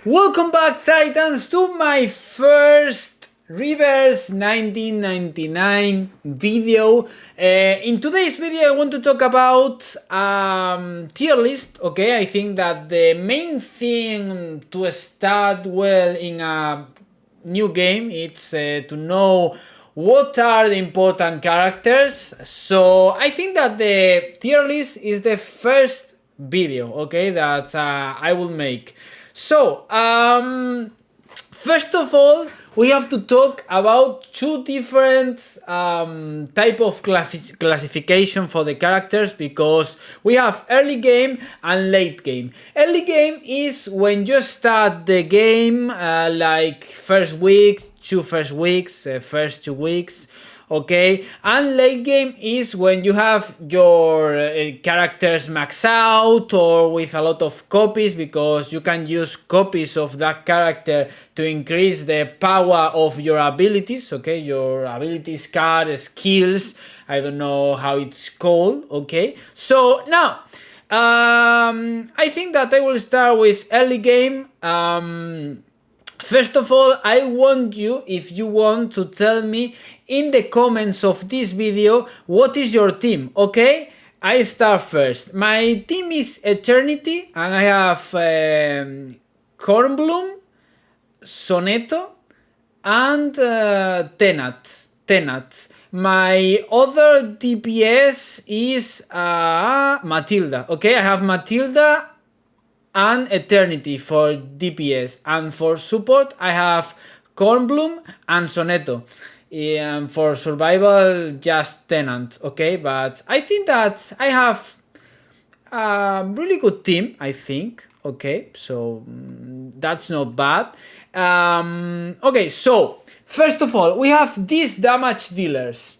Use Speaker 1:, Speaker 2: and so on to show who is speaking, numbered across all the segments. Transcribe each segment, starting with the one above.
Speaker 1: Welcome back, Titans, to my first Reverse 1999 video. In today's video I want to talk about tier list. Okay, I think that the main thing to start well in a new game is to know what are the important characters. So I think that the tier list is the first video, okay, that I will make. So, first of all, we have to talk about two different type of classification for the characters, because we have early game and late game. Early game is when you start the game, like first week, first 2 weeks. Okay, and late game is when you have your characters max out or with a lot of copies, because you can use copies of that character to increase the power of your abilities. Okay, your abilities card, skills, I don't know how it's called. Okay, so now I think that I will start with early game. First of all, I want you, if you want, to tell me in the comments of this video what is your team, okay? I start first. My team is Eternity, and I have Kornblum, Sonetto, and Tenat. My other DPS is Matilda, okay? I have Matilda and Eternity for DPS, and for support I have Kornblum and Sonetto. And for survival, just Tenant, okay? But I think that I have a really good team, I think, okay? So that's not bad. Okay, so first of all, we have these damage dealers.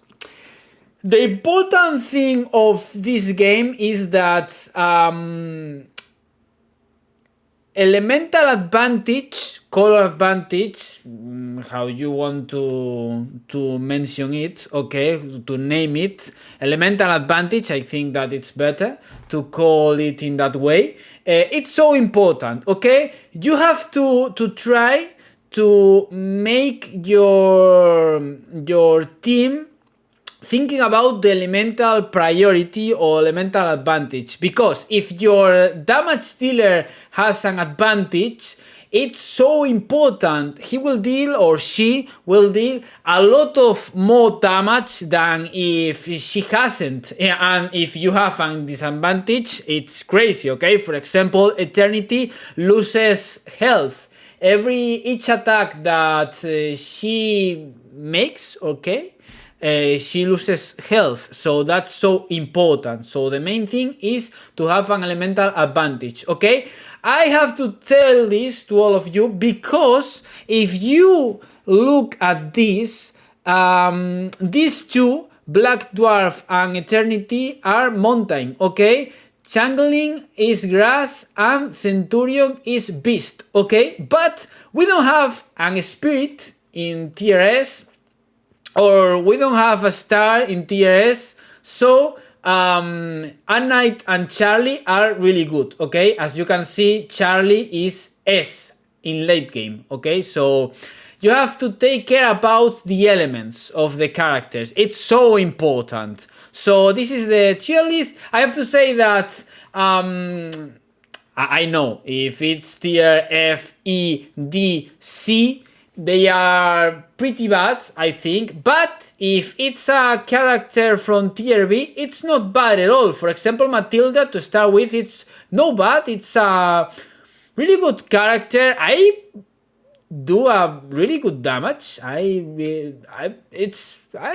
Speaker 1: The important thing of this game is that elemental advantage, color advantage, how you want to mention it, okay, to name it, elemental advantage, I think that it's better to call it in that way. It's so important, okay? You have to try to make your team thinking about the elemental priority or elemental advantage, because if your damage dealer has an advantage, it's so important. He will deal, or she will deal, a lot of more damage than if she hasn't. And if you have a disadvantage, it's crazy, okay? For example, Eternity loses health each attack that she makes, okay? She loses health, so that's so important. So the main thing is to have an elemental advantage, okay? I have to tell this to all of you, because if you look at this, these two, Black Dwarf and Eternity, are mountain, okay? Changeling is grass and Centurion is beast, okay? But we don't have an spirit in tier S, or we don't have a star in TRS, so Knight and Charlie are really good, okay? As you can see, Charlie is S in late game, okay? So you have to take care about the elements of the characters. It's so important. So this is the tier list. I have to say that I know if it's tier F, E, D, C, they are pretty bad, I think, but if it's a character from tier B, it's not bad at all. For example, Matilda, to start with, it's no bad. It's a really good character. I do a really good damage. I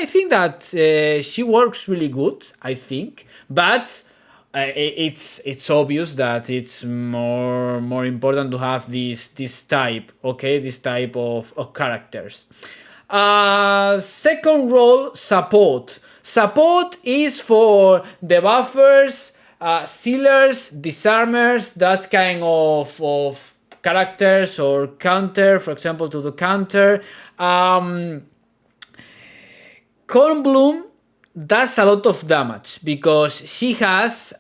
Speaker 1: think that she works really good, I think, but it's obvious that it's more important to have this type, okay, this type of characters. Second role, support. Support is for the buffers, sealers, disarmers, that kind of characters, or counter, for example, to the counter. Kornblum does a lot of damage because she has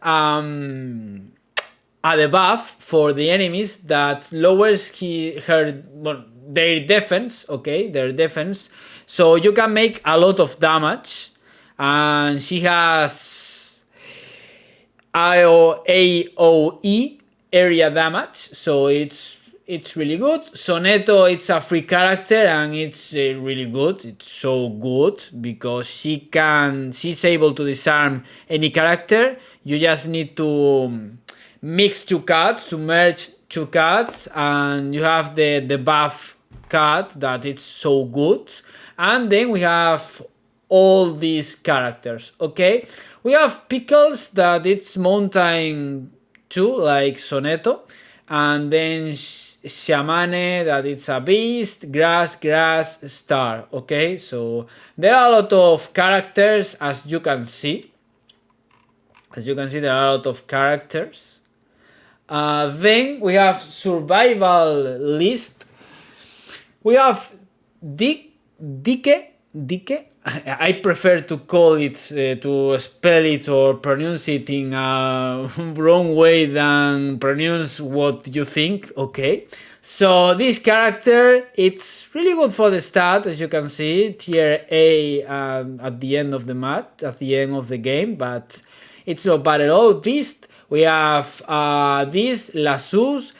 Speaker 1: a debuff for the enemies that lowers their defense, okay, their defense. So you can make a lot of damage, and she has AOE, area damage, so it's really good. Soneto, it's a free character and it's really good. It's so good because she's able to disarm any character. You just need to mix two cards, to merge two cards, and you have the buff card that it's so good. And then we have all these characters, okay? We have Pickles that it's mountain 2, like Soneto, and then Shamane that it's a beast, grass, star, okay? So there are a lot of characters, as you can see. There are a lot of characters. Then we have survival list. We have Dike. I prefer to call it, to spell it or pronounce it in a wrong way than pronounce what you think, okay? So this character, it's really good for the stat, as you can see, tier A at the end of the match, at the end of the game, but it's not bad at all. Beast, we have this Lasurs,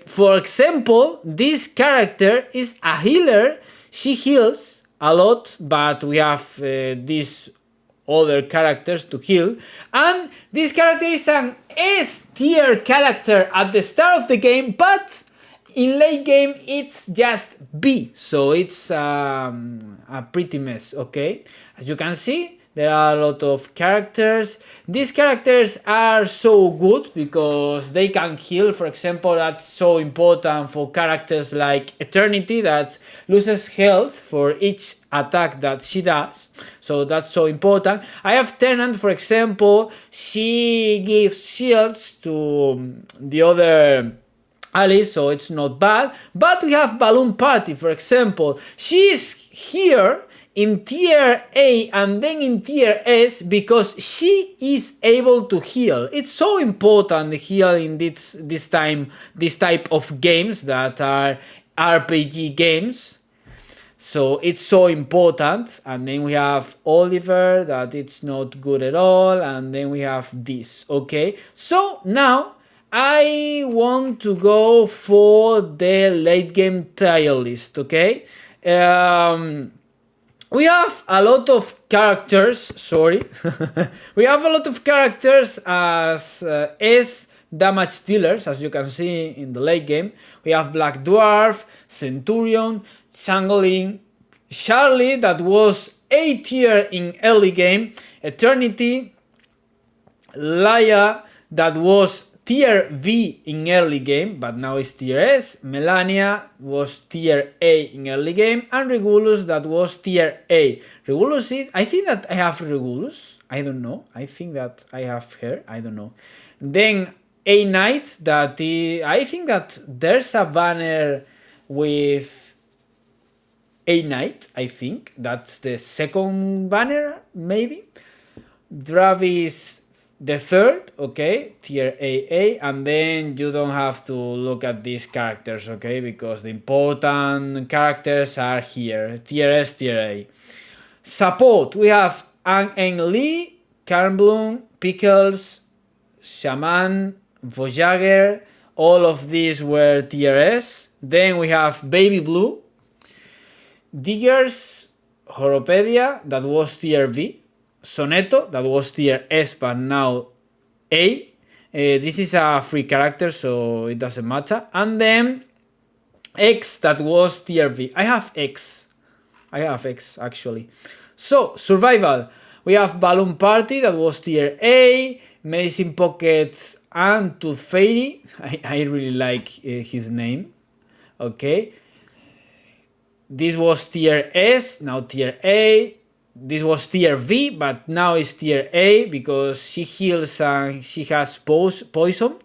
Speaker 1: for example, this character is a healer. She heals a lot, but we have these other characters to heal, and this character is an S tier character at the start of the game, but in late game it's just B, so it's a pretty mess, okay? As you can see, there are a lot of characters. These characters are so good because they can heal. For example, that's so important for characters like Eternity that loses health for each attack that she does. So that's so important. I have Tenant, for example. She gives shields to the other allies, so it's not bad. But we have Balloon Party, for example. She's here in tier A and then in tier S because she is able to heal. It's so important, the heal in this type of games that are RPG games. So it's so important. And then we have Oliver that it's not good at all, and then we have this, okay? So now I want to go for the late game tier list, okay? We have a lot of characters, we have a lot of characters as S damage dealers, as you can see in the late game. We have Black Dwarf, Centurion, Changeling, Charlie that was A tier in early game, Eternity, Laia that was tier V in early game, but now it's tier S. Melania was tier A in early game, and Regulus that was tier A. Regulus is, I think that I have Regulus. I don't know. I think that I have her. I don't know. Then A Knight that I think that there's a banner with A Knight. I think that's the second banner, maybe. Dravis the third, okay, tier AA, and then you don't have to look at these characters, okay, because the important characters are here, tier S, tier A. Support, we have Ang Eng Lee, Karnblum, Pickles, Shaman, Voyager, all of these were tier S. Then we have Baby Blue, Diggers, Horopedia, that was tier V, Soneto, that was tier S but now A. This is a free character, so it doesn't matter. And then X, that was tier V. I have X actually. So survival, we have Balloon Party that was tier A, Medicine Pocket and Tooth Fairy. I really like his name, okay. This was tier S, now tier A. This was tier V, but now it's tier A because she heals and she has poison.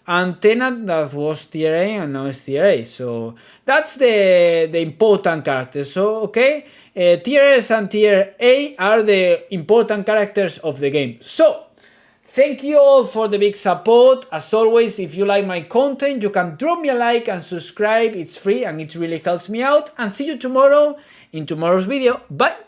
Speaker 1: And Tenant, that was tier A and now it's tier A. So that's the important characters. So, okay, tier S and tier A are the important characters of the game. So, Thank you all for the big support. As always, if you like my content, you can drop me a like and subscribe. It's free and it really helps me out. And see you tomorrow in tomorrow's video. Bye!